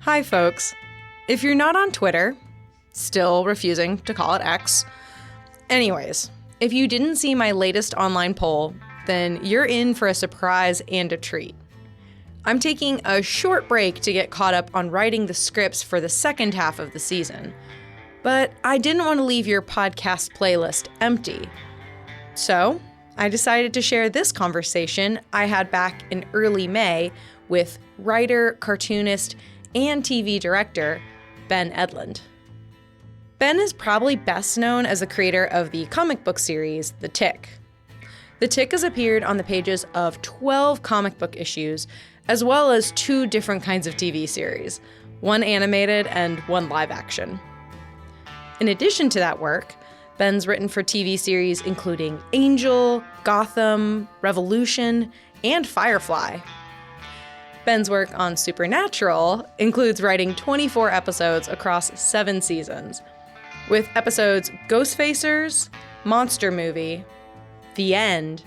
Hi, folks. If you're not on Twitter, still refusing to call it X, anyways, if you didn't see my latest online poll, then you're in for a surprise and a treat. I'm taking a short break to get caught up on writing the scripts for the second half of the season, but I didn't want to leave your podcast playlist empty. So, I decided to share this conversation I had back in early May with writer, cartoonist, and TV director Ben Edlund. Ben is probably best known as the creator of the comic book series The Tick. The Tick has appeared on the pages of 12 comic book issues, as well as 2 different kinds of TV series, one animated and one live action. In addition to that work, Ben's written for TV series including Angel, Gotham, Revolution, and Firefly. Ben's work on Supernatural includes writing 24 episodes across 7 seasons, with episodes Ghostfacers, Monster Movie, The End,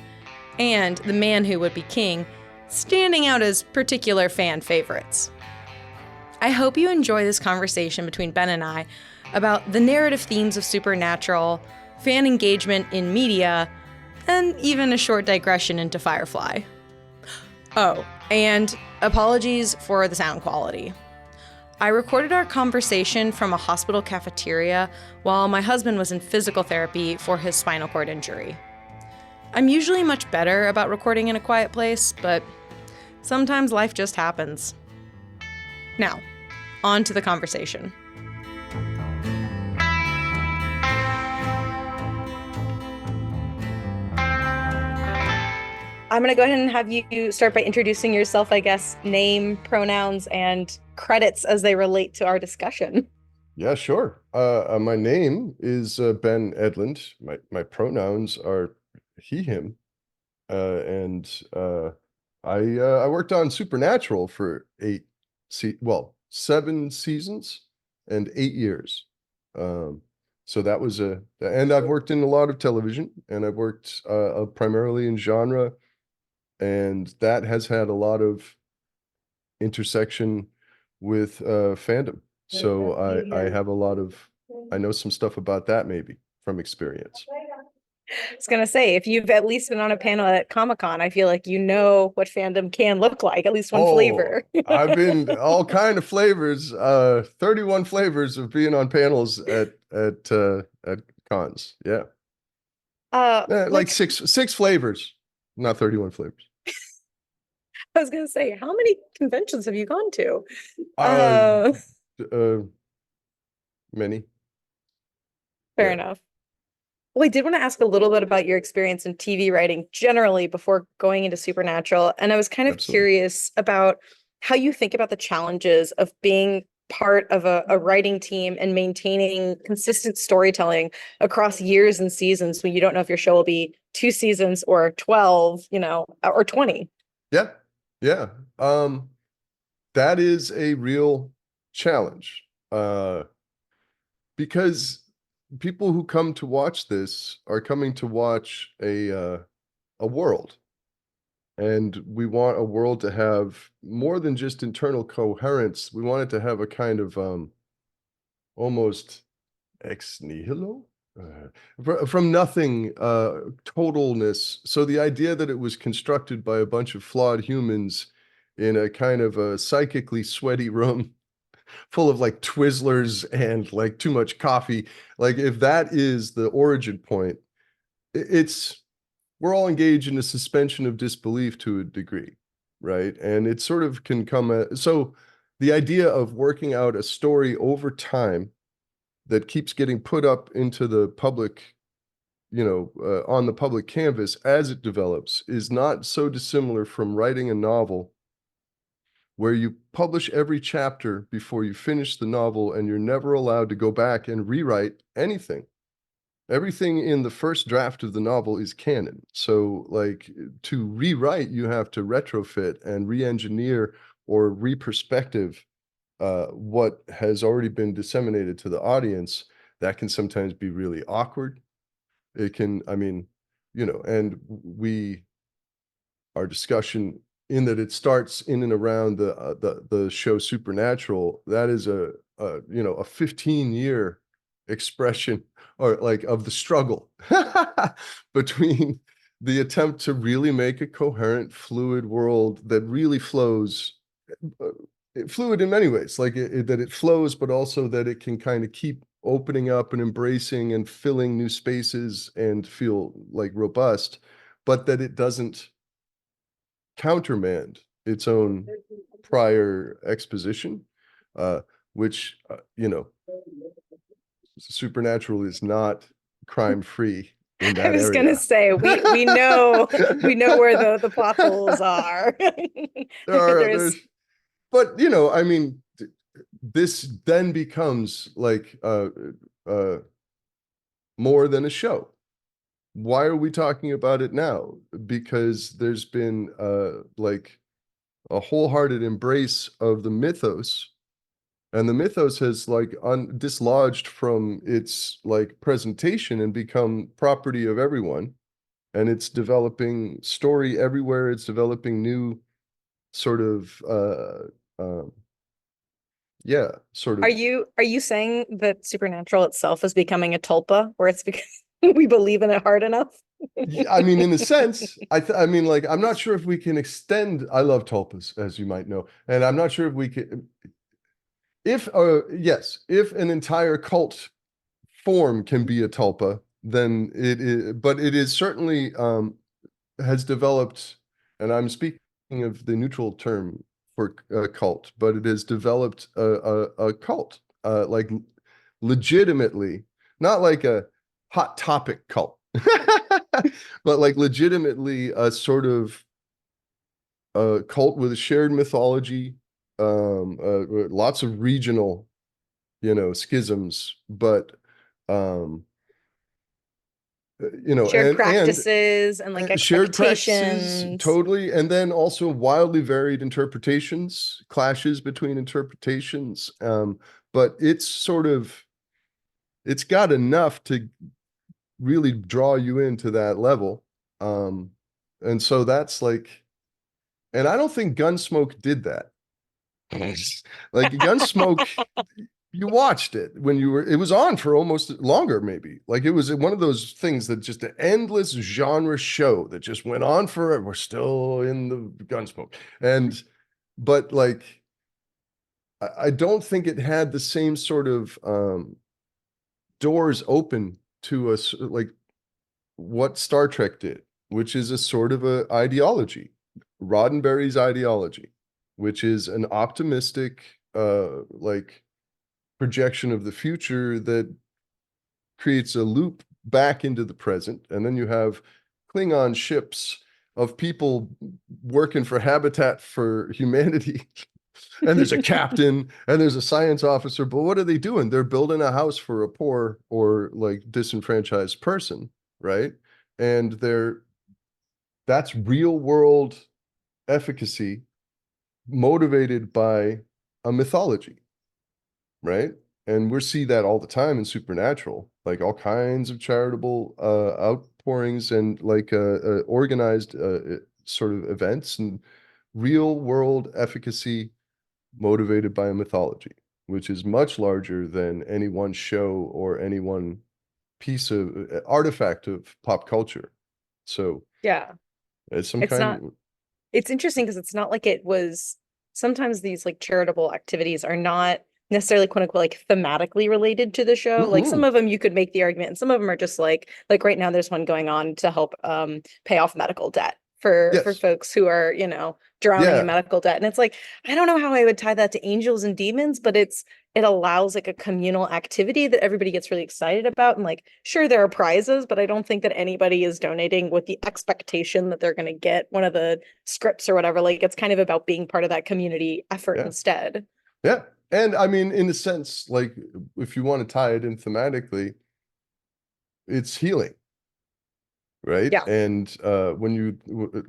and The Man Who Would Be King standing out as particular fan favorites. I hope you enjoy this conversation between Ben and I about the narrative themes of Supernatural, fan engagement in media, and even a short digression into Firefly. Oh, and apologies for the sound quality. I recorded our conversation from a hospital cafeteria while my husband was in physical therapy for his spinal cord injury. I'm usually much better about recording in a quiet place, but sometimes life just happens. Now, on to the conversation. I'm going to go ahead and have you start by introducing yourself, I guess, name, pronouns, and credits as they relate to our discussion. Yeah, sure. My name is Ben Edlund. My pronouns are he, him, and I worked on Supernatural for 7 seasons and 8 years. So that was and I've worked in a lot of television, and I've worked primarily in genre, and that has had a lot of intersection with fandom. So I know some stuff about that maybe from experience. I was going to say, if you've at least been on a panel at Comic-Con, I feel like you know what fandom can look like, at least one flavor. I've been all kind of flavors, 31 flavors of being on panels at cons. Yeah. Like six flavors, not 31 flavors. I was going to say, how many conventions have you gone to? Many. Fair enough. Well, I did want to ask a little bit about your experience in TV writing generally before going into Supernatural. And I was kind of curious about how you think about the challenges of being part of a writing team and maintaining consistent storytelling across years and seasons when you don't know if your show will be 2 seasons or 12, or 20. Yeah. Yeah. That is a real challenge. Because people who come to watch this are coming to watch a world, and we want a world to have more than just internal coherence. We want it to have a kind of almost ex nihilo, from nothing, totalness. So the idea that it was constructed by a bunch of flawed humans in a kind of a psychically sweaty room full of like Twizzlers and like too much coffee. Like if that is the origin point, we're all engaged in a suspension of disbelief to a degree, right? And it sort of can so the idea of working out a story over time that keeps getting put up into the public, on the public canvas as it develops is not so dissimilar from writing a novel where you publish every chapter before you finish the novel, and you're never allowed to go back and rewrite anything. Everything in the first draft of the novel is canon. So, like, to rewrite, you have to retrofit and re-engineer or re-perspective what has already been disseminated to the audience. That can sometimes be really awkward. It can, and our discussion in that it starts in and around the show Supernatural. That is a 15-year expression, or like, of the struggle between the attempt to really make a coherent, fluid world that really flows, uh, fluid in many ways, like that it flows, but also that it can kind of keep opening up and embracing and filling new spaces and feel like robust, but that it doesn't countermand its own prior exposition, uh, which, Supernatural is not crime free in I that was gonna area. say we know we know where the plot holes are. There's, There's but I mean, this then becomes like uh, more than a show. Why are we talking about it now? Because there's been like a wholehearted embrace of the mythos, and the mythos has like dislodged from its like presentation and become property of everyone, and it's developing story everywhere. It's developing new sort of yeah, sort of. are you saying that Supernatural itself is becoming a tulpa, where it's because we believe in it hard enough? I mean, in a sense, I mean, like, I'm not sure if we can extend. I love tulpas, as you might know, and I'm not sure if we can. If yes, if an entire cult form can be a tulpa, then it is. But it is certainly has developed, and I'm speaking of the neutral term for cult, but it has developed a cult, like legitimately, not like a hot topic cult, but like legitimately a sort of a cult with a shared mythology, lots of regional, schisms, but um, Shared and practices and like shared practices, expectations. totally, and then also wildly varied interpretations, clashes between interpretations. But it's got enough to really draw you into that level. Um, and so that's like, and I don't think Gunsmoke did that. Like Gunsmoke, you watched it when it was on for almost longer, maybe. Like it was one of those things that just an endless genre show that just went on forever. We're still in the Gunsmoke. But like, I don't think it had the same sort of doors open to us, like what Star Trek did, which is a sort of a ideology, Roddenberry's ideology, which is an optimistic, like projection of the future that creates a loop back into the present. And then you have Klingon ships of people working for Habitat for Humanity. And there's a captain and there's a science officer. But what are they doing? They're building a house for a poor or like disenfranchised person, right? And that's real world efficacy motivated by a mythology, right? And we see that all the time in Supernatural, like all kinds of charitable outpourings and like organized sort of events and real world efficacy motivated by a mythology, which is much larger than any one show or any one piece of artifact of pop culture. So Yeah. it's some It's kind not of. it's interesting because it's not like it was sometimes these like charitable activities are not necessarily quote unquote like thematically related to the show. Like some Mm-mm. of them you could make the argument and some of them are just like right now there's one going on to help pay off medical debt for Yes. folks who are, drowning in Yeah. medical debt. And it's like I don't know how I would tie that to angels and demons, but it allows like a communal activity that everybody gets really excited about. And like, sure, there are prizes, but I don't think that anybody is donating with the expectation that they're going to get one of the scripts or whatever. Like, it's kind of about being part of that community effort Yeah. instead. Yeah. And I mean, in a sense, like if you want to tie it in thematically, it's healing, right? Yeah. And when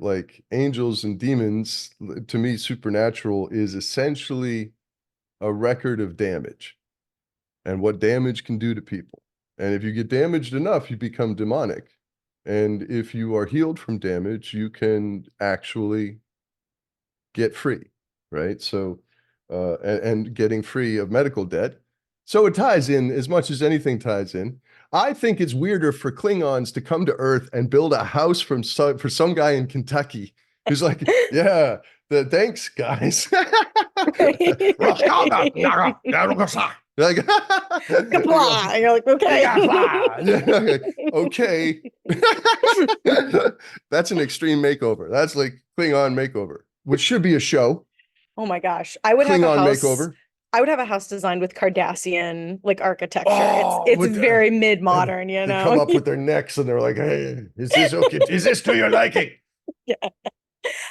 like angels and demons, to me, Supernatural is essentially a record of damage and what damage can do to people. And if you get damaged enough, you become demonic. And if you are healed from damage, you can actually get free, right? So, and getting free of medical debt. So it ties in as much as anything ties in. I think it's weirder for Klingons to come to Earth and build a house for some guy in Kentucky who's like, yeah, thanks, guys. Like, Kapla! You're like, okay. okay. That's an extreme makeover. That's like Klingon makeover, which should be a show. Oh my gosh. I would have a Klingon house. makeover. I would have a house designed with Cardassian like architecture. Oh, It's with very mid-modern, they come know. up with their necks and they're like, "Hey, is this okay? Is this to your liking?" Yeah.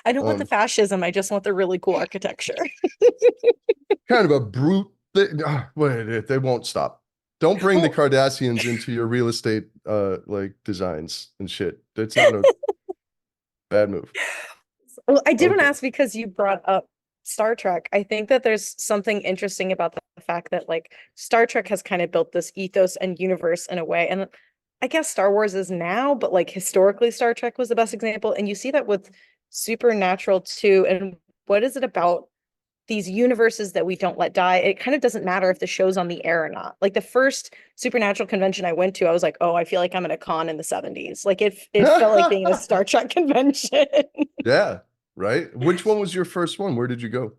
I don't want the fascism. I just want the really cool architecture. Kind of a brute. Wait, they won't stop. Don't bring the Cardassians into your real estate like designs and shit. That's not a bad move. Well, I did want to ask because you brought up Star Trek. I think that there's something interesting about the fact that like Star Trek has kind of built this ethos and universe in a way. And I guess Star Wars is now, but like historically Star Trek was the best example. And you see that with Supernatural too. And what is it about these universes that we don't let die? It kind of doesn't matter if the show's on the air or not. Like the first Supernatural convention I went to, I was like, oh, I feel like I'm at a con in the 70s. Like it felt like being at a Star Trek convention. Yeah, right. Which one was your first one? Where did you go?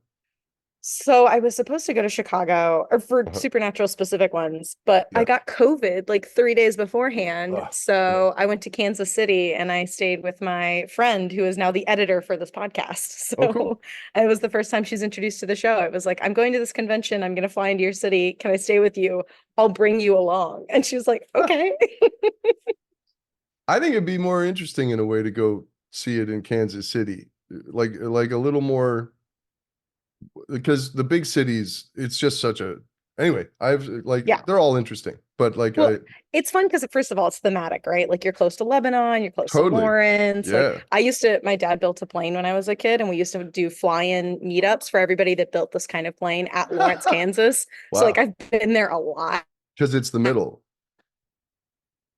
So I was supposed to go to Chicago or for Supernatural specific ones, but I got COVID like 3 days beforehand. So I went to Kansas City and I stayed with my friend who is now the editor for this podcast. So cool. it was the first time she's introduced to the show. I was like, I'm going to this convention. I'm going to fly into your city. Can I stay with you? I'll bring you along. And she was like, okay. I think it'd be more interesting in a way to go see it in Kansas City, like a little more, because the big cities, it's just such a, anyway, I've like, they're all interesting, but like, well, it's fun because first of all, it's thematic, right? Like you're close to Lebanon, you're close to Lawrence. Yeah. Like my dad built a plane when I was a kid, and we used to do fly-in meetups for everybody that built this kind of plane at Lawrence, Kansas. Wow. So like I've been there a lot. Because it's the middle.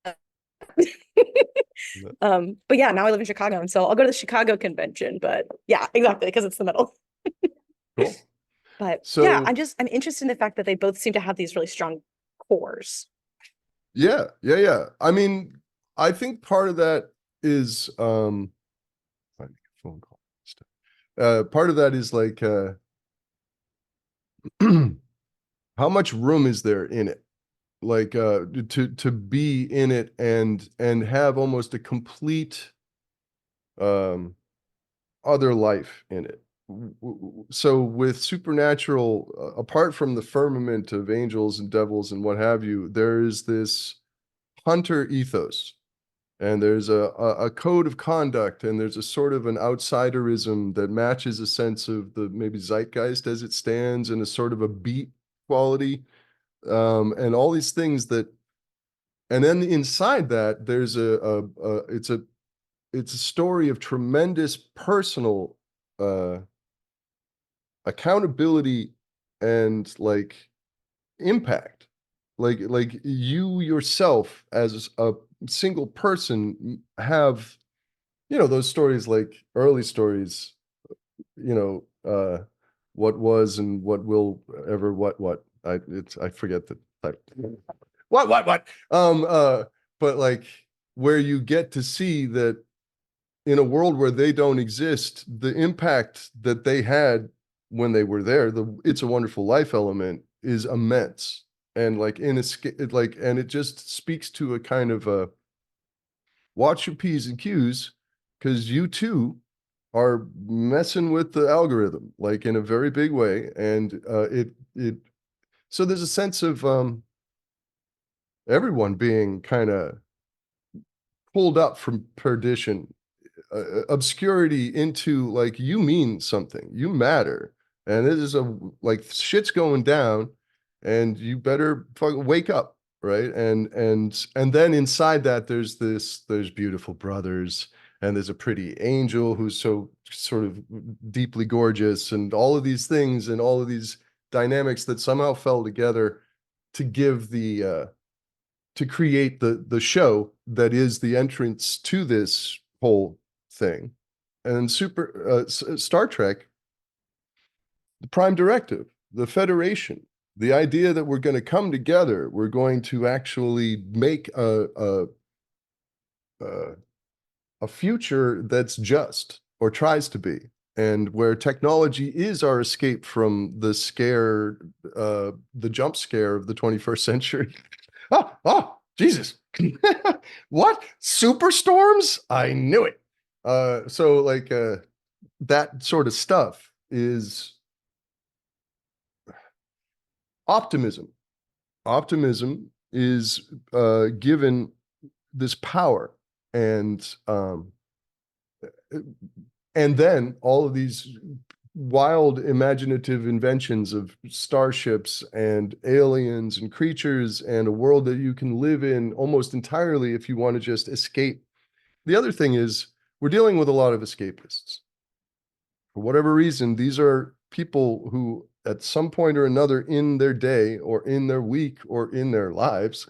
But yeah, now I live in Chicago, and so I'll go to the Chicago convention. But yeah, exactly, because it's the middle. Cool. But so, yeah, I'm interested in the fact that they both seem to have these really strong cores. Yeah. I mean, I think part of that is phone call. Part of that is like how much room is there in it? Like to be in it and have almost a complete other life in it. So with Supernatural, apart from the firmament of angels and devils and what have you, there is this hunter ethos, and there's a code of conduct, and there's a sort of an outsiderism that matches a sense of the maybe zeitgeist as it stands, and a sort of a beat quality, and all these things that, and then inside that there's it's a story of tremendous personal accountability and like impact, like you yourself as a single person have, those stories, like early stories, what was and what will ever, I forget the type. What but like where you get to see that in a world where they don't exist, the impact that they had when they were there, the It's a Wonderful Life element is immense. And like and it just speaks to a kind of a watch your P's and Q's, because you too are messing with the algorithm, like in a very big way. And so there's a sense of everyone being kind of pulled up from perdition, obscurity, into like, you mean something, you matter, and it is like shit's going down, and you better fucking wake up, right? And then inside that there's beautiful brothers, and there's a pretty angel who's so sort of deeply gorgeous, and all of these things and all of these dynamics that somehow fell together to give to create the show that is the entrance to this whole thing. And Star Trek the prime directive, the federation, the idea that we're going to come together, we're going to actually make a future that's just, or tries to be, and where technology is our escape from the scare, the jump scare of the 21st century. Jesus. What? Superstorms? I knew it. So like that sort of stuff is optimism. Optimism is given this power, and then all of these wild imaginative inventions of starships and aliens and creatures and a world that you can live in almost entirely if you want to just escape. The other thing is we're dealing with a lot of escapists. For whatever reason, these are people who at some point or another in their day or in their week or in their lives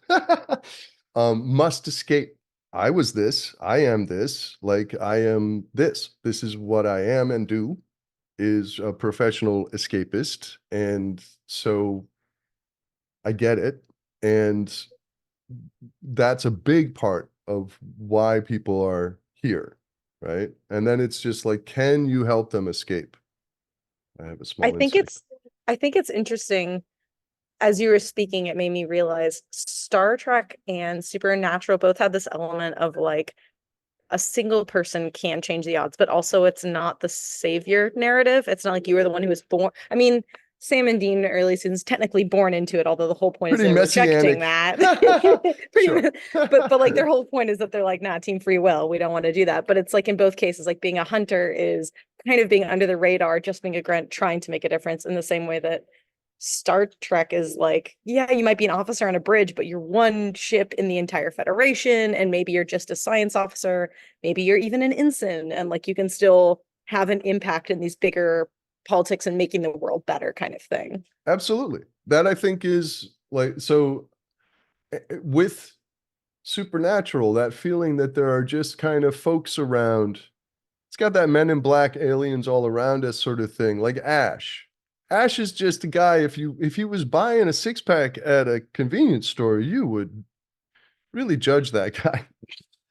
must escape. I was this, I am this, like I am this. This is what I am and do, is a professional escapist. And so I get it. And that's a big part of why people are here, right? And then it's just like, can you help them escape? I have a I small think insight. it's I think it's interesting. As you were speaking, it made me realize Star Trek and Supernatural both had this element of like a single person can change the odds, but also it's not the savior narrative. It's not like you were the one who was born. I mean, Sam and Dean early seasons technically born into it, although the whole point is Pretty they're rejecting messianic. that. Sure. But like their whole point is that they're like, nah, team free will. We don't want to do that. But it's like in both cases, like being a hunter is kind of being under the radar, just being a grunt, trying to make a difference in the same way that Star Trek is like, yeah, you might be an officer on a bridge, but you're one ship in the entire Federation, and maybe you're just a science officer, maybe you're even an ensign, and like you can still have an impact in these bigger politics and making the world better kind of thing. Absolutely. That I think is like, so with Supernatural, that feeling that there are just kind of folks around. It's got that Men in Black aliens all around us sort of thing, like Ash. Ash is just a guy, if he was buying a six-pack at a convenience store, you would really judge that guy,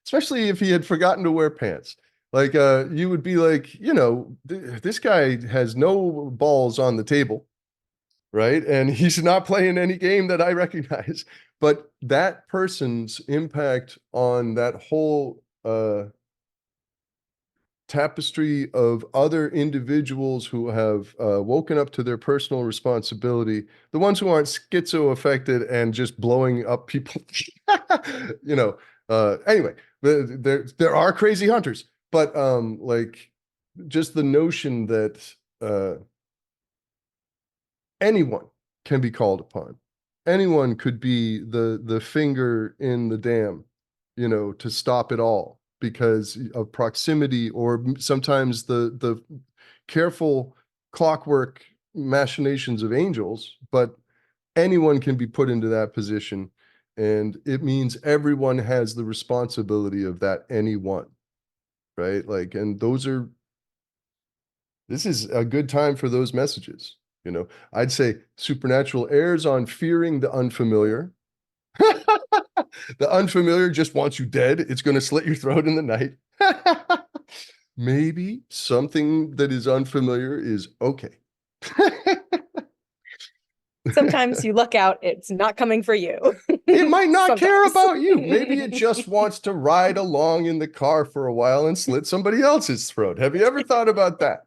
especially if he had forgotten to wear pants. Like you would be like, this guy has no balls on the table, right? And he's not playing any game that I recognize. But that person's impact on that whole tapestry of other individuals who have woken up to their personal responsibility, the ones who aren't schizo affected and just blowing up people. Anyway, there are crazy hunters, but like just the notion that anyone can be called upon. Anyone could be the finger in the dam, to stop it all because of proximity, or sometimes the careful clockwork machinations of angels, but anyone can be put into that position. And it means everyone has the responsibility of that anyone, right? Like, and this is a good time for those messages. I'd say Supernatural airs on fearing the unfamiliar. The unfamiliar just wants you dead. It's going to slit your throat in the night. Maybe something that is unfamiliar is okay. Sometimes you look out, it's not coming for you. It might not care Sometimes. about you. Maybe it just wants to ride along in the car for a while and slit somebody else's throat. Have you ever thought about that?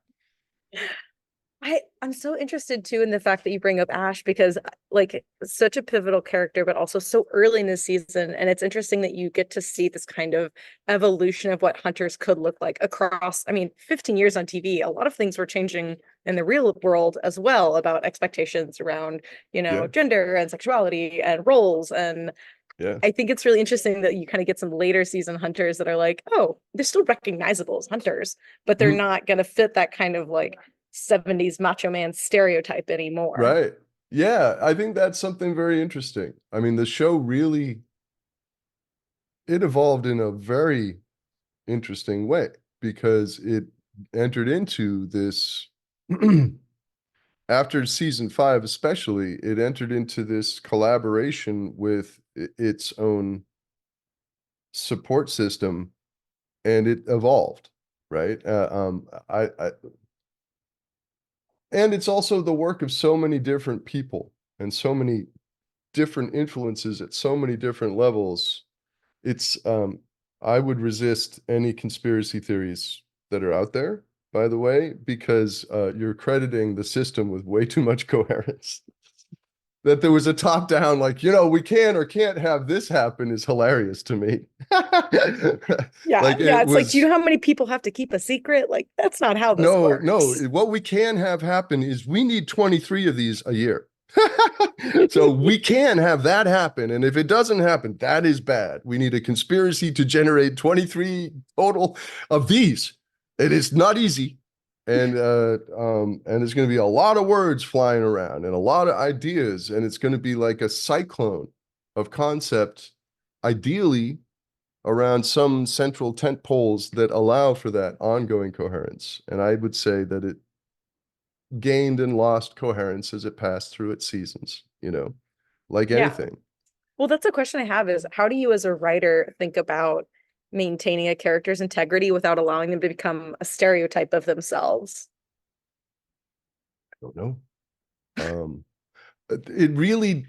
I'm so interested too in the fact that you bring up Ash because like such a pivotal character, but also so early in the season. And it's interesting that you get to see this kind of evolution of what hunters could look like across, I mean, 15 years on TV. A lot of things were changing in the real world as well about expectations around, Yeah, gender and sexuality and roles. And yeah. I think it's really interesting that you kind of get some later season hunters that are like, oh, they're still recognizable as hunters, but they're Mhm. not going to fit that kind of like 70s macho man stereotype anymore. Right. Yeah, I think that's something very interesting. I mean, the show really, it evolved in a very interesting way because it entered into this after season 5 especially, it entered into this collaboration with its own support system, and it evolved, right? And it's also the work of so many different people and so many different influences at so many different levels. It's I would resist any conspiracy theories that are out there, by the way, because you're crediting the system with way too much coherence. That there was a top down, like, we can or can't have this happen is hilarious to me. Yeah, Like yeah. it It's like, do you was, know how many people have to keep a secret? Like, that's not how this no, works. what we can have happen is we need 23 of these a year. So we can have that happen. And if it doesn't happen, that is bad. We need a conspiracy to generate 23 total of these. It is not easy. And there's going to be a lot of words flying around and a lot of ideas. And it's going to be like a cyclone of concept, ideally around some central tent poles that allow for that ongoing coherence. And I would say that it gained and lost coherence as it passed through its seasons, like Yeah. anything. Well, that's a question I have is how do you as a writer think about maintaining a character's integrity without allowing them to become a stereotype of themselves? I don't know. Um, it really,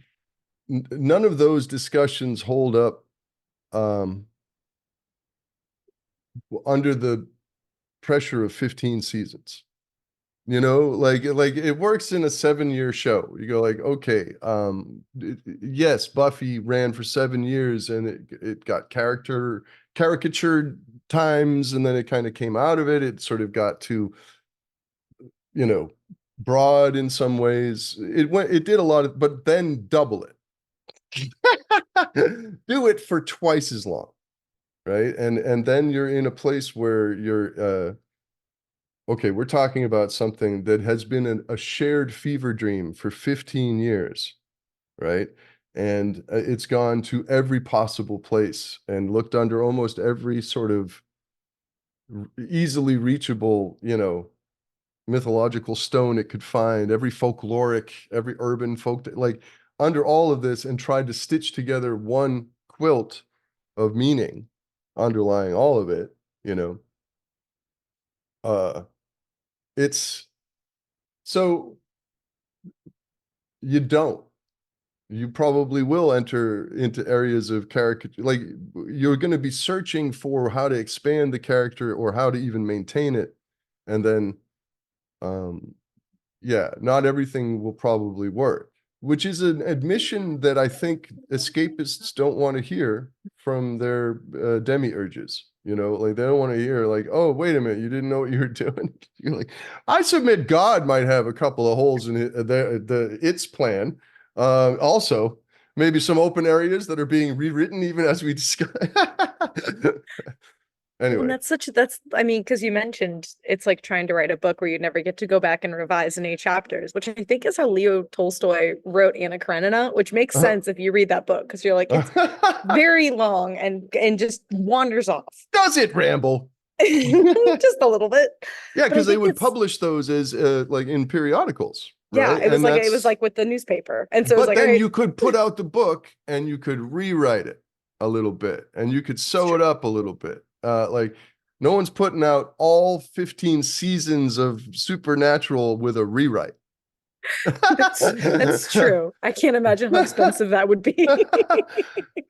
none of those discussions hold up under the pressure of 15 seasons. Like it works in a 7-year show. You go like, okay, yes, Buffy ran for 7 years and it got caricatured times, and then it kind of came out of it. It sort of got too, broad in some ways. It did a lot of, but then double it. Do it for twice as long, right? And then you're in a place where you're okay, we're talking about something that has been a shared fever dream for 15 years, right? And it's gone to every possible place and looked under almost every sort of easily reachable, mythological stone it could find, every folkloric, every urban folk, like under all of this, and tried to stitch together one quilt of meaning underlying all of it, uh, it's so you don't. You probably will enter into areas of caricature. Like you're going to be searching for how to expand the character or how to even maintain it. And then, um, yeah, not everything will probably work, which is an admission that I think escapists don't want to hear from their demiurges. Like they don't want to hear like, oh, wait a minute, you didn't know what you were doing. You're like, I submit God might have a couple of holes in its plan. Also, maybe some open areas that are being rewritten even as we discuss. Well, and Anyway. I mean, because you mentioned it's like trying to write a book where you never get to go back and revise any chapters, which I think is how Leo Tolstoy wrote Anna Karenina, which makes sense if you read that book because you're like, it's very long and just wanders off. Does it ramble? Just a little bit. Yeah, But I because they think would it's publish those as like in periodicals, yeah, right? it was And like it was that's, like with the newspaper. And so it was but like, all then right, you could put out the book and you could rewrite it a little bit and you could it's sew true. it up a little bit. Like no one's putting out all 15 seasons of Supernatural with a rewrite. That's true. I can't imagine how expensive that would be.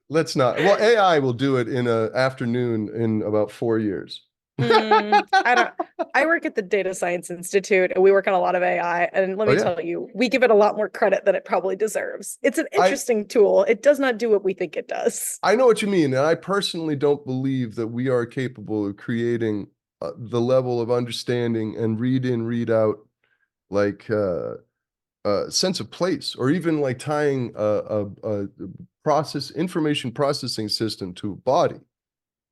Let's not. Well, AI will do it in an afternoon in about 4 years. I don't. I work at the Data Science Institute and we work on a lot of AI. And let Oh me yeah. tell you, we give it a lot more credit than it probably deserves. It's an I interesting tool. It does not do what we think it does. I know what you mean, and I personally don't believe that we are capable of creating the level of understanding and read in, read out, like sense of place, or even like tying a information processing system to a body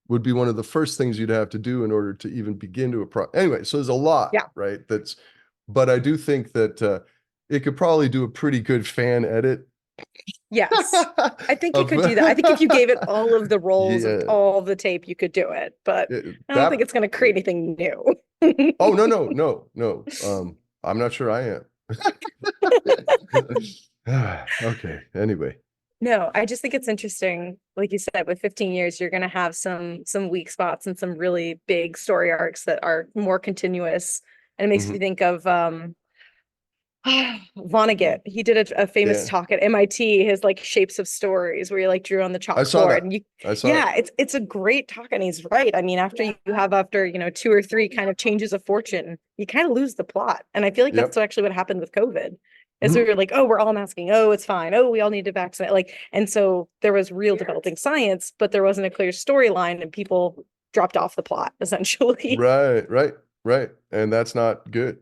would be one of the first things you'd have to do in order to even begin to anyway. So there's a lot, Yeah. right? But I do think that it could probably do a pretty good fan edit Yes. I think it of could do that. I think if you gave it all of the roles of yeah. all the tape, you could do it. But I don't think That it's going to create anything new. Oh no. I'm not sure I am. Okay. Anyway. No, I just think it's interesting. Like you said, with 15 years, you're gonna have some weak spots and some really big story arcs that are more continuous. And it makes me Mhm. think of Vonnegut. He did a famous Yeah. talk at MIT, his like shapes of stories where he like drew on the I saw chalkboard. that. And you I saw it. yeah, it's a great talk and he's right. I mean, after, you know, two or three kind of changes of fortune, you kind of lose the plot. And I feel like that's Yep. actually what happened with COVID. Is we Mhm. were like, oh, we're all masking. Oh, it's fine. Oh, we all need to vaccinate. Like, and so there was real developing science, but there wasn't a clear storyline and people dropped off the plot essentially. Right, right, right. And that's not good.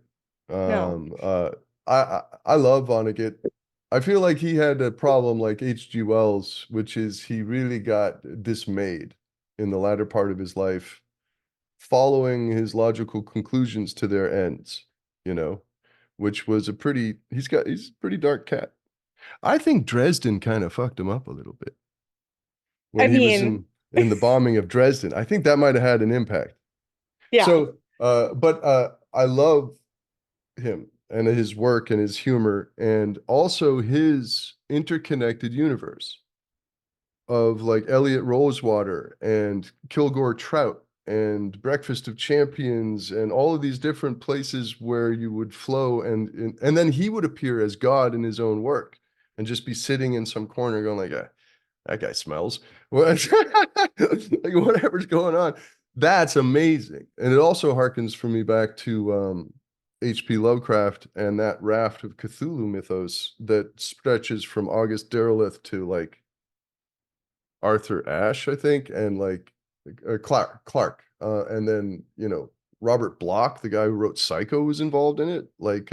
No. Um, uh, I love Vonnegut. I feel like he had a problem like H.G. Wells, which is he really got dismayed in the latter part of his life, following his logical conclusions to their ends, you know, which was a pretty, he's a pretty dark cat. I think Dresden kind of fucked him up a little bit I when he was mean, in the bombing of Dresden. I think that might have had an impact. yeah. So, but I love him and his work and his humor and also his interconnected universe of like Elliot Rosewater and Kilgore Trout and Breakfast of Champions and all of these different places where you would flow and then he would appear as God in his own work and just be sitting in some corner going like, that guy smells. Like whatever's going on. That's amazing. And it also harkens for me back to H.P. Lovecraft and that raft of Cthulhu mythos that stretches from August Derleth to like Arthur Ashe, I think, and like Clark. And then, you know, Robert Bloch, the guy who wrote Psycho, was involved in it. Like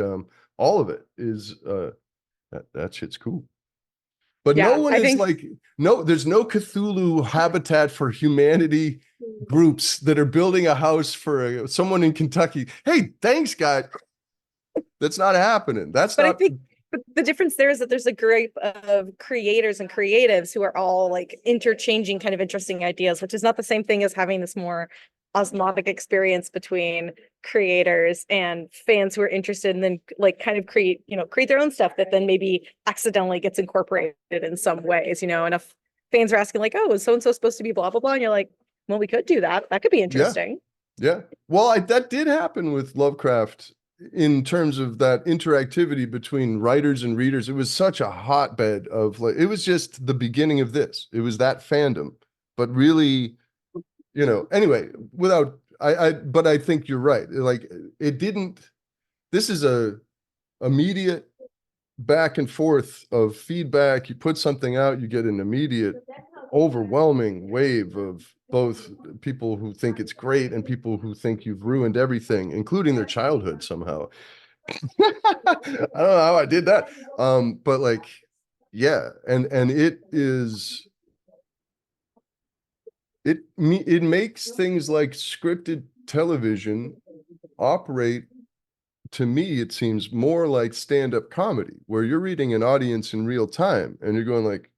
all of it is that shit's cool. But no Yeah. one I is think like, no, there's no Cthulhu Habitat for Humanity groups that are building a house for someone in Kentucky. Hey, thanks, guys. That's not happening. That's but I not, think but the difference there is that there's a group of creators and creatives who are all like interchanging kind of interesting ideas, which is not the same thing as having this more osmotic experience between creators and fans who are interested and then like kind of create their own stuff that then maybe accidentally gets incorporated in some ways, you know, and if fans are asking like, oh, is so and so supposed to be blah blah blah, and you're like, well, we could do that. That could be yeah, interesting. yeah. Well, that did happen with Lovecraft in terms of that interactivity between writers and readers. It was such a hotbed of like, it was just the beginning of this. It was that fandom, but really, you know, anyway, without, but I think you're right. Like, it didn't, this is a immediate back and forth of feedback. You put something out, you get an immediate, overwhelming wave of both people who think it's great and people who think you've ruined everything, including their childhood somehow. I don't know how I did that. But like, yeah, and it makes things like scripted television operate, to me, it seems more like stand-up comedy, where you're reading an audience in real time and you're going like,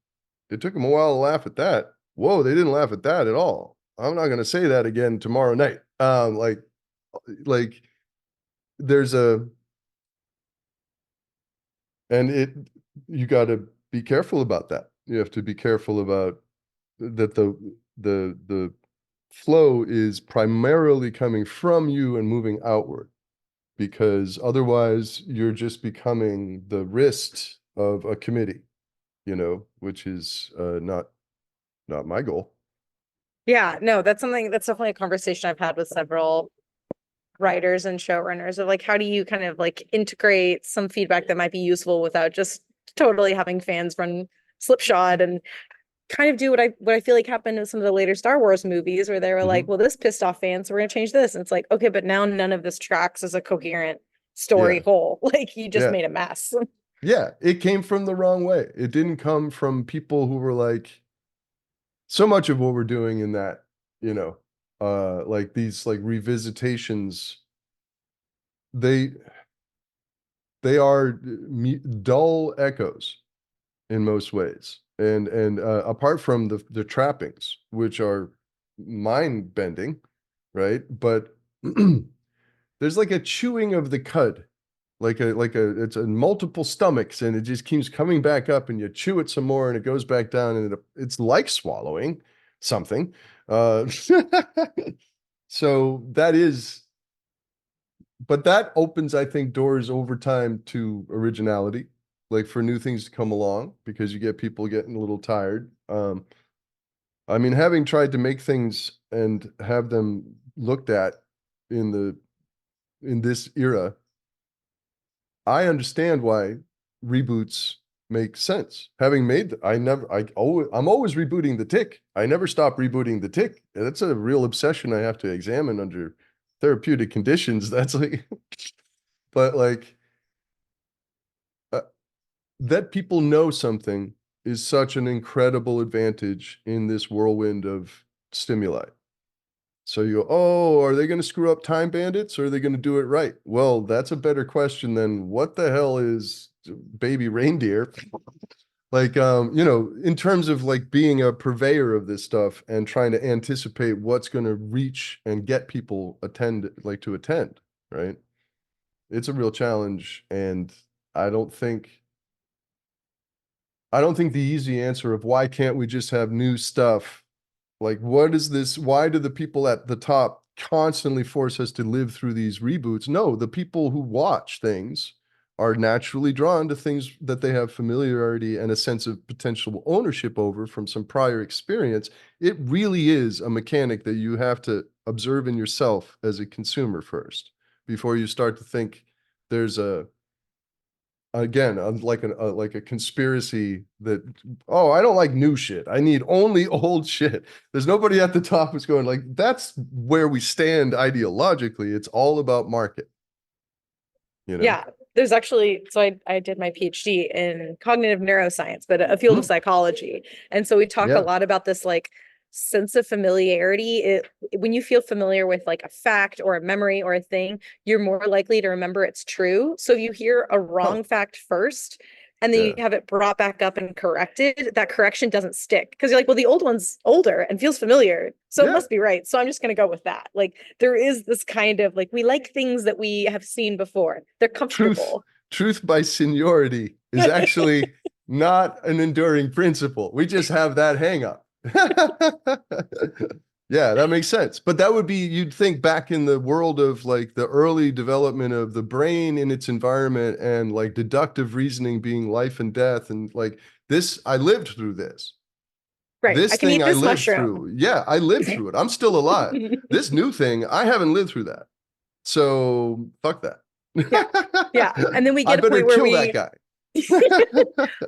it took them a while to laugh at that. Whoa, they didn't laugh at that at all. I'm not going to say that again tomorrow night. Like there's a, and it, you got to be careful about that. You have to be careful about that the flow is primarily coming from you and moving outward, because otherwise you're just becoming the wrist of a committee, you know, which is not my goal. Yeah, no, that's definitely a conversation I've had with several writers and showrunners of like how do you kind of like integrate some feedback that might be useful without just totally having fans run slipshod and kind of do what I feel like happened in some of the later Star Wars movies where they were like, Mhm. well, this pissed off fans, so we're gonna change this. And it's like, okay, but now none of this tracks as a coherent story Yeah, whole. Like you just yeah, made a mess. yeah. It came from the wrong way. It didn't come from people who were like, so much of what we're doing in that, you know, like these like revisitations, they they are dull echoes in most ways. And apart from the trappings, which are mind bending, right? But there's like a chewing of the cud it's a multiple stomachs, and it just keeps coming back up, and you chew it some more and it goes back down, and it's like swallowing something. Uh, so that is, but that opens, I think, doors over time to originality, like for new things to come along, because you get people getting a little tired. I mean, having tried to make things and have them looked at in this era, I understand why reboots make sense. Having made, I'm always rebooting the Tick. I never stop rebooting the Tick. And that's a real obsession I have to examine under therapeutic conditions. That's like, but like, uh, that people know something is such an incredible advantage in this whirlwind of stimuli. So you go, oh, are they going to screw up Time Bandits, or are they going to do it right? Well, that's a better question than what the hell is baby reindeer? Like, in terms of like being a purveyor of this stuff and trying to anticipate what's going to reach and get people to attend, right? It's a real challenge. And I don't think, I don't think the easy answer of why can't we just have new stuff, like, what is this? Why do the people at the top constantly force us to live through these reboots? No, the people who watch things are naturally drawn to things that they have familiarity and a sense of potential ownership over from some prior experience. It really is a mechanic that you have to observe in yourself as a consumer first, before you start to think there's a, again, like a conspiracy that, oh, I don't like new shit, I need only old shit. There's nobody at the top who's going like, that's where we stand ideologically. It's all about market, you know. Yeah, there's actually, so I did my PhD in cognitive neuroscience, but a field of Hmm. psychology. And so we talk a Yeah. lot about this like sense of familiarity. When you feel familiar with like a fact or a memory or a thing, you're more likely to remember it's true. So if you hear a Huh. wrong fact first, and then you Yeah. have it brought back up and corrected, that correction doesn't stick because you're like, well, the old one's older and feels familiar, so it Yeah. must be right. So I'm just going to go with that. Like there is this kind of like we like things that we have seen before. They're Truth, comfortable. truth by seniority is actually not an enduring principle. We just have that hang up. Yeah, that makes sense. But that would be, you'd think back in the world of like the early development of the brain in its environment, and like deductive reasoning being life and death. And like this, I lived through this. Right. I This can thing eat I this lived mushroom. through. Yeah, I lived through it. I'm still alive. This new thing, I haven't lived through that. So fuck that. Yeah. Yeah. And then we I get a better point where kill that we guy.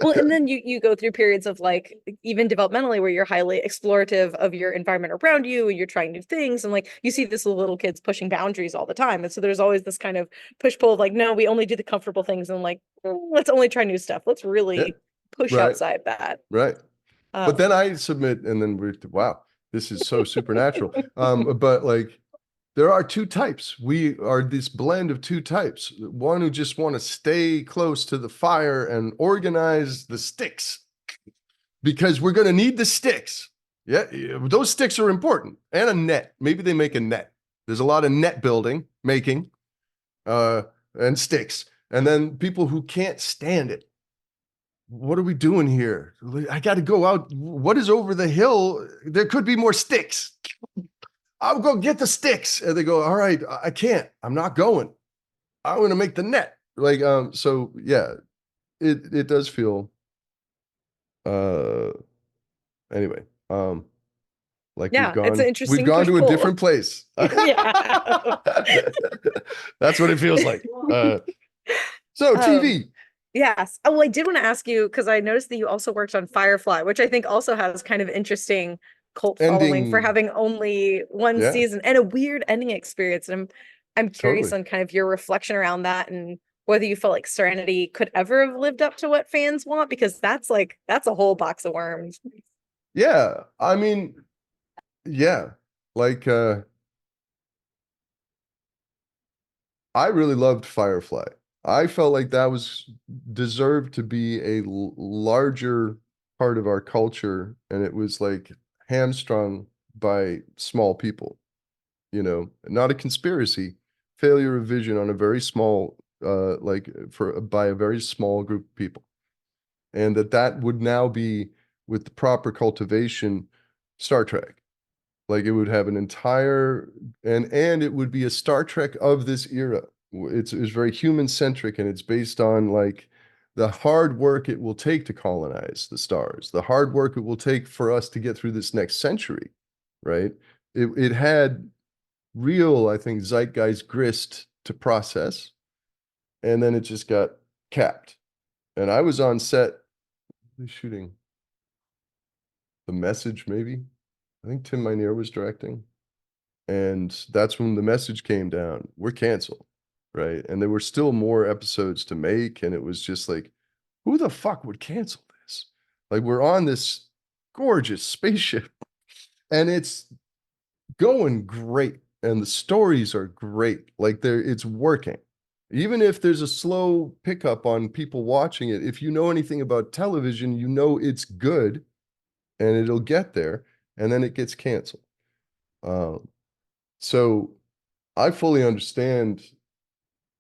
well, and then you go through periods of like even developmentally where you're highly explorative of your environment around you and you're trying new things and like you see this little kids pushing boundaries all the time. And so there's always this kind of push pull of like, no, we only do the comfortable things and like let's only try new stuff. Let's Yeah, really push right, outside that. right. But then Um I submit, and then wow, this is so supernatural. But like, there are two types. We are this blend of two types. One who just want to stay close to the fire and organize the sticks, because we're going to need the sticks. Yeah, those sticks are important, and a net. Maybe they make a net. There's a lot of net building, making, uh, and sticks. And then people who can't stand it. What are we doing here? I got to go out. What is over the hill? There could be more sticks. I'll go get the sticks. And they go, all right, I can't. I'm not going. I'm going to make the net. Like, so yeah, it does feel, uh, anyway, like yeah, it's an we've interesting gone push to a pull. different place. Yeah. That's what it feels like. So Um TV yes. Oh, well, I did want to ask you because I noticed that you also worked on Firefly, which I think also has kind of interesting cult following for ending. having only one Yeah, season and a weird ending experience. And I'm curious totally. on kind of your reflection around that and whether you felt like Serenity could ever have lived up to what fans want, because that's a whole box of worms. Yeah. I mean, yeah, like, I really loved Firefly. I felt like that was deserved to be a larger part of our culture, and it was like hamstrung by small people, not a conspiracy, failure of vision on a very small like by a very small group of people, and that would now be, with the proper cultivation, Star Trek. Like it would have an entire, and it would be a Star Trek of this era. It's very human centric, and it's based on like the hard work it will take to colonize the stars, the hard work it will take for us to get through this next century, right? It had real, I think, zeitgeist grist to process, and then it just got capped. And I was on set shooting The Message, maybe. I think Tim Minear was directing. And that's when the message came down. We're canceled, right? And there were still more episodes to make, and it was just like, who the fuck would cancel this? Like, we're on this gorgeous spaceship, and it's going great, and the stories are great. Like, it's working. Even if there's a slow pickup on people watching it, if you know anything about television, you know it's good, and it'll get there, and then it gets canceled. So I fully understand.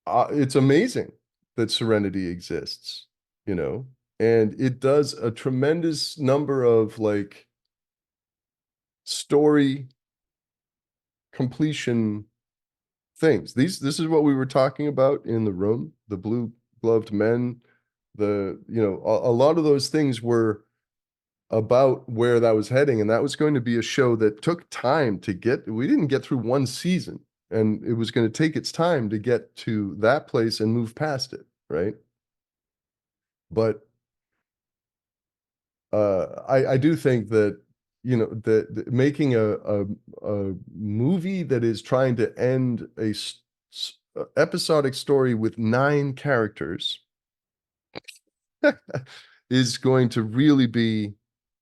It's amazing that Serenity exists, you know, and it does a tremendous number of like story completion things. This is what we were talking about in the room, the blue gloved men, a lot of those things were about where that was heading, and that was going to be a show that took time to get. We didn't get through one season, and it was going to take its time to get to that place and move past it, right? But I do think that, you know, that making a movie that is trying to end a episodic story with 9 characters is going to really be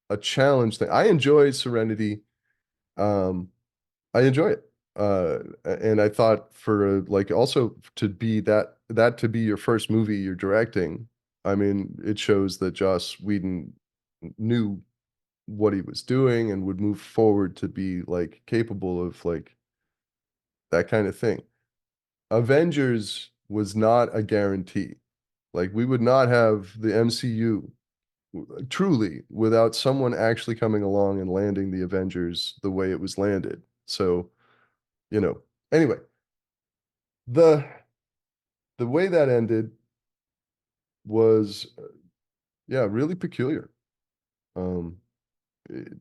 a challenge thing. I enjoy Serenity. I enjoy it. And I thought for like also to be that to be your first movie you're directing, I mean, it shows that Joss Whedon knew what he was doing and would move forward to be like capable of like that kind of thing. Avengers was not a guarantee. Like we would not have the MCU truly without someone actually coming along and landing the Avengers the way it was landed. So, you know, anyway, the way that ended was yeah, really peculiar. It,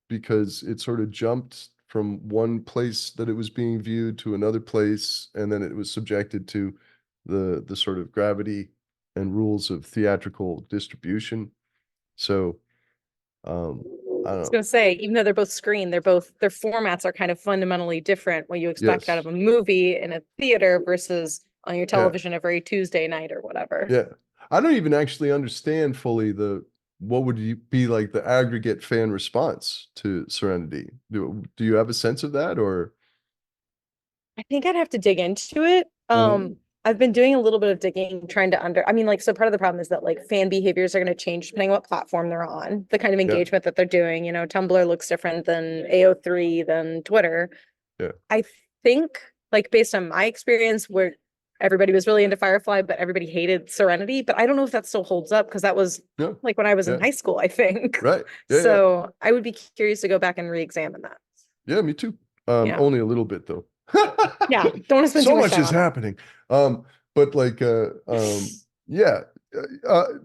because it sort of jumped from one place that it was being viewed to another place, and then it was subjected to the sort of gravity and rules of theatrical distribution. So I I don't was know. gonna say, even though they're both screen, their formats are kind of fundamentally different. What you expect out Yes. of a movie in a theater versus on your Yeah. television every Tuesday night or whatever. Yeah. I don't even actually understand fully what would be like the aggregate fan response to Serenity. Do you have a sense of that, or? I think I'd have to dig into it. Mhm. I've been doing a little bit of digging, trying to I mean, like, so part of the problem is that like fan behaviors are going to change depending on what platform they're on, the kind of Yeah. engagement that they're doing. You know, Tumblr looks different than AO3 than Twitter. Yeah. I think, like, based on my experience, where everybody was really into Firefly, but everybody hated Serenity. But I don't know if that still holds up because that was Yeah. like when I was in Yeah. high school, I think. Right. Yeah. So I would be curious to go back and re-examine that. Yeah. Me too. Yeah. Only a little bit though. Yeah. Don't want to spend So too much much time is on that. happening. But like, yeah.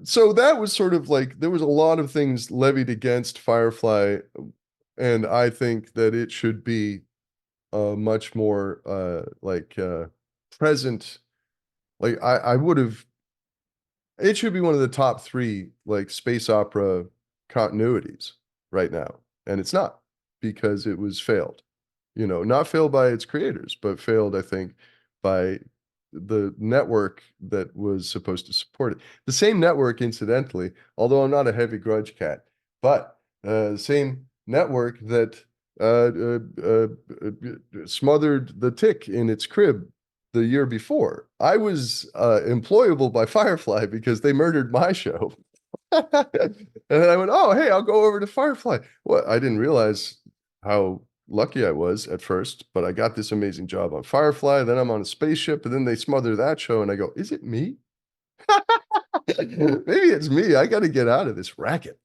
So that was sort of like there was a lot of things levied against Firefly, and I think that it should be much more present. Like I would have. It should be one of the top 3 like space opera continuities right now, and it's not because it was failed. You know, not failed by its creators, but failed, I think, by the network that was supposed to support it. The same network, incidentally, although I'm not a heavy grudge cat, but the same network that smothered the Tick in its crib the year before. I was employable by Firefly because they murdered my show. And then I went, oh, hey, I'll go over to Firefly. What? I didn't realize how lucky I was at first, but I got this amazing job on Firefly. Then I'm on a spaceship, and then they smother that show, and I go, is it me? Maybe it's me. I got to get out of this racket.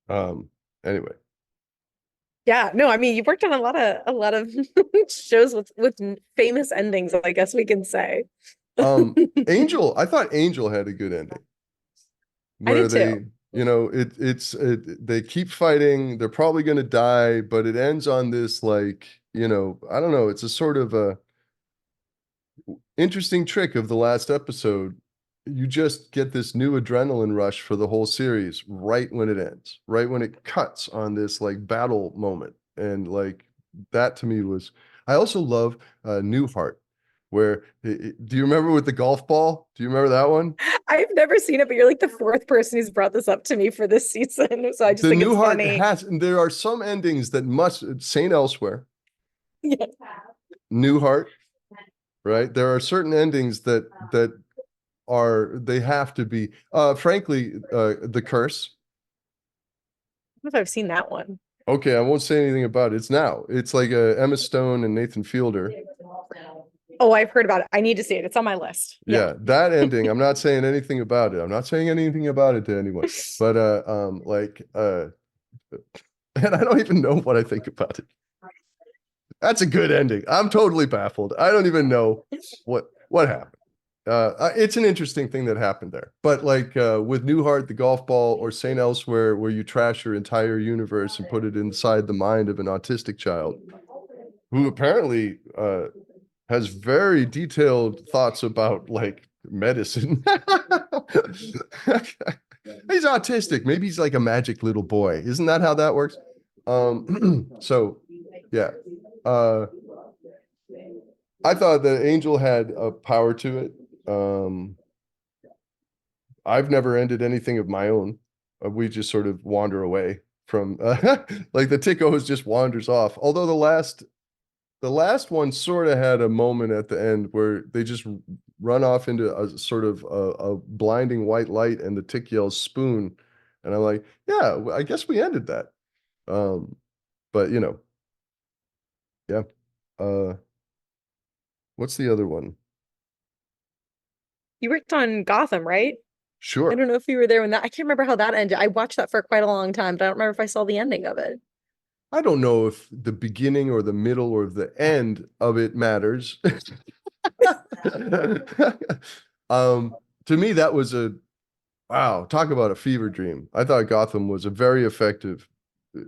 Anyway. Yeah, no, I mean, you've worked on a lot of shows with famous endings, I guess we can say. Angel, I thought Angel had a good ending. I Where did too. they keep fighting, they're probably going to die, but it ends on this, like, I don't know, it's a sort of a interesting trick of the last episode. You just get this new adrenaline rush for the whole series right when it ends, right when it cuts on this like battle moment. And like that to me was, I also love Newhart, where do you remember with the golf ball? Do you remember that one? I've never seen it, but you're like the fourth person who's brought this up to me for this season. So I just The think it's Newhart funny. there are some endings that must, Saint Elsewhere, Yeah. Newhart, right? There are certain endings that they have to be, frankly, The Curse. I don't know if I've seen that one. Okay, I won't say anything about it. It's now. It's like Emma Stone and Nathan Fielder. Oh, I've heard about it. I need to see it. It's on my list. Yeah, that ending. I'm not saying anything about it. I'm not saying anything about it to anyone. But and I don't even know what I think about it. That's a good ending. I'm totally baffled. I don't even know what happened. It's an interesting thing that happened there. But like with Newhart, the golf ball, or Saint Elsewhere, where you trash your entire universe and put it inside the mind of an autistic child who apparently has very detailed thoughts about like medicine. He's autistic. Maybe he's like a magic little boy. Isn't that how that works? So yeah. I thought that Angel had a power to it. I've never ended anything of my own. We just sort of wander away from like the Tickos just wanders off. Although the last one sort of had a moment at the end where they just run off into a sort of a blinding white light, and the tick yells spoon, and I'm like, yeah, I guess we ended that. But yeah. What's the other one? You worked on Gotham, right? I Sure. don't know if you were there when I can't remember how that ended. I watched that for quite a long time, but I don't remember if I saw the ending of it. I don't know if the beginning or the middle or the end of it matters. To me, that was wow, talk about a fever dream. I thought Gotham was a very effective,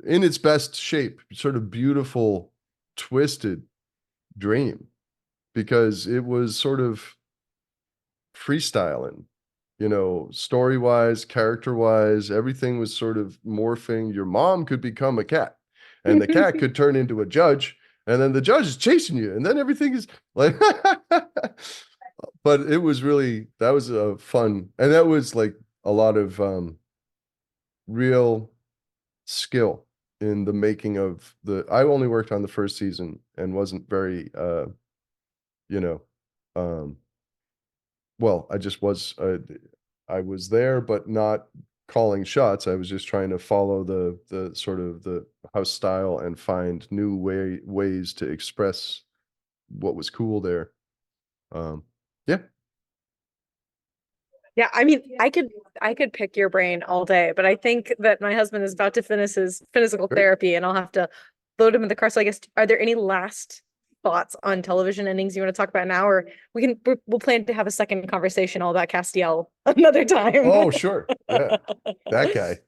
in its best shape, sort of beautiful, twisted dream, because it was sort of freestyling, story-wise, character-wise, everything was sort of morphing. Your mom could become a cat, and the cat could turn into a judge, and then the judge is chasing you, and then everything is like but it was really, that was a fun, and that was like a lot of real skill in the making of I only worked on the first season and wasn't very you know um well, I was there, but not calling shots. I was just trying to follow the sort of the house style and find new ways to express what was cool there. Yeah. Yeah, I mean, I could pick your brain all day, but I think that my husband is about to finish his physical Great. therapy, and I'll have to load him in the car. So I guess, are there any last thoughts on television endings you want to talk about now, or we'll plan to have a second conversation all about Castiel another time. Oh, sure. Yeah. That guy.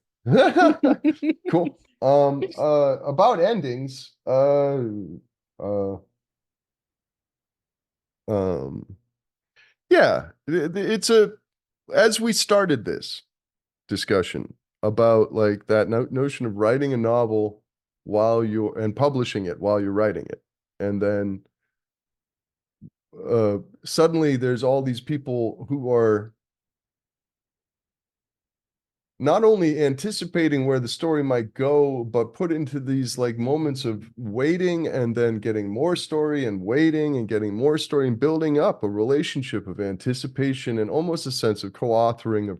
Cool. About endings, yeah, it's as we started this discussion about like that notion of writing a novel and publishing it while you're writing it, and then suddenly there's all these people who are not only anticipating where the story might go, but put into these like moments of waiting and then getting more story and waiting and getting more story and building up a relationship of anticipation and almost a sense of co-authoring of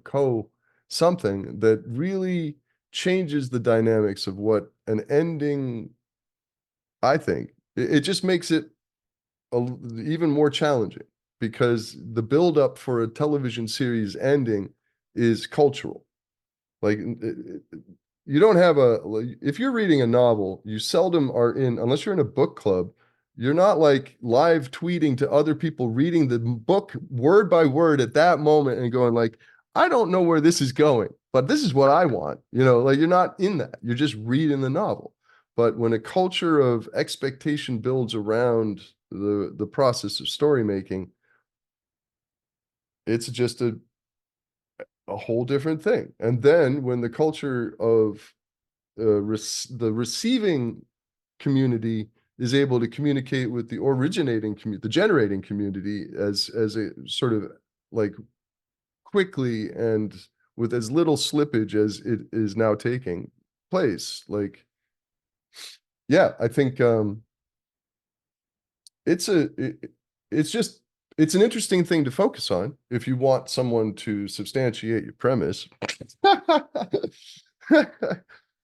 something that really changes the dynamics of what an ending I think. It just makes it even more challenging because the buildup for a television series ending is cultural. Like you don't have if you're reading a novel, you seldom are unless you're in a book club, you're not like live tweeting to other people reading the book word by word at that moment and going like, I don't know where this is going, but this is what I want. Like you're not in that. You're just reading the novel. But when a culture of expectation builds around the process of story making, it's just a whole different thing. And then when the culture of the receiving community is able to communicate with the originating community, the generating community, as a sort of like quickly and with as little slippage as it is now taking place, like, yeah, I think it's an interesting thing to focus on if you want someone to substantiate your premise.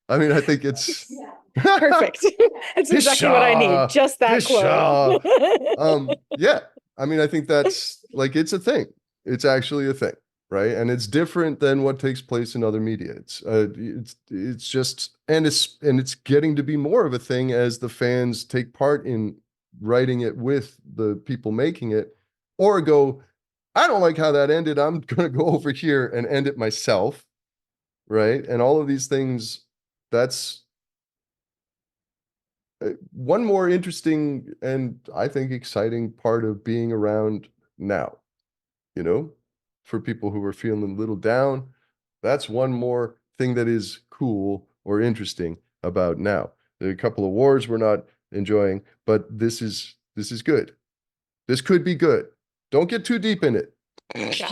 I mean, I think it's Perfect. It's exactly what I need. Just that quote. Yeah. I mean, I think that's like, it's a thing. It's actually a thing, right? And it's different than what takes place in other media. It's just, and it's getting to be more of a thing as the fans take part in writing it with the people making it, or go, I don't like how that ended. I'm going to go over here and end it myself, right? And all of these things, that's one more interesting and I think exciting part of being around now, for people who are feeling a little down. That's one more thing that is cool or interesting about now. There are a couple of wars we're not enjoying, but this is good. This could be good. Don't get too deep in it. Yeah.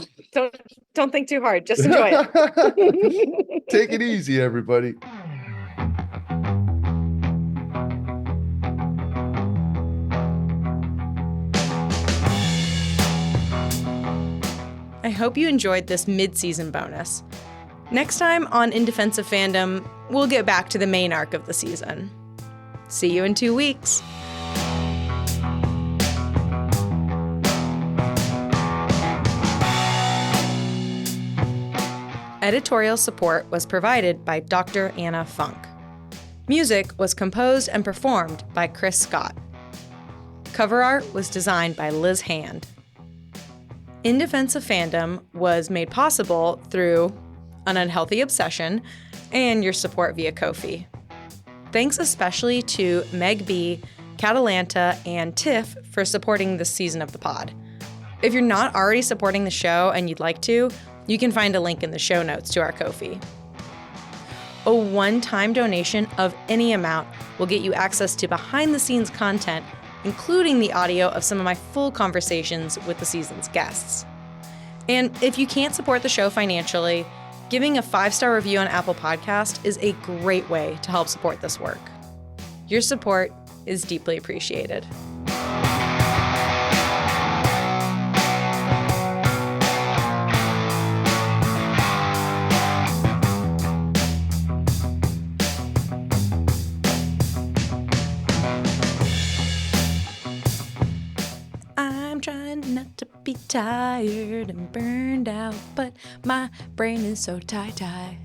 Don't think too hard. Just enjoy it. Take it easy, everybody. I hope you enjoyed this mid-season bonus. Next time on In Defense of Fandom, we'll get back to the main arc of the season. See you in 2 weeks. Editorial support was provided by Dr. Anna Funk. Music was composed and performed by Chris Scott. Cover art was designed by Liz Hand. In Defense of Fandom was made possible through an unhealthy obsession and your support via Ko-fi. Thanks especially to Meg B, Catalanta, and Tiff for supporting this season of the pod. If you're not already supporting the show and you'd like to, you can find a link in the show notes to our Ko-fi. A one-time donation of any amount will get you access to behind-the-scenes content, including the audio of some of my full conversations with the season's guests. And if you can't support the show financially, giving a 5-star review on Apple Podcast is a great way to help support this work. Your support is deeply appreciated. Not to be tired and burned out, but my brain is so tie-tie.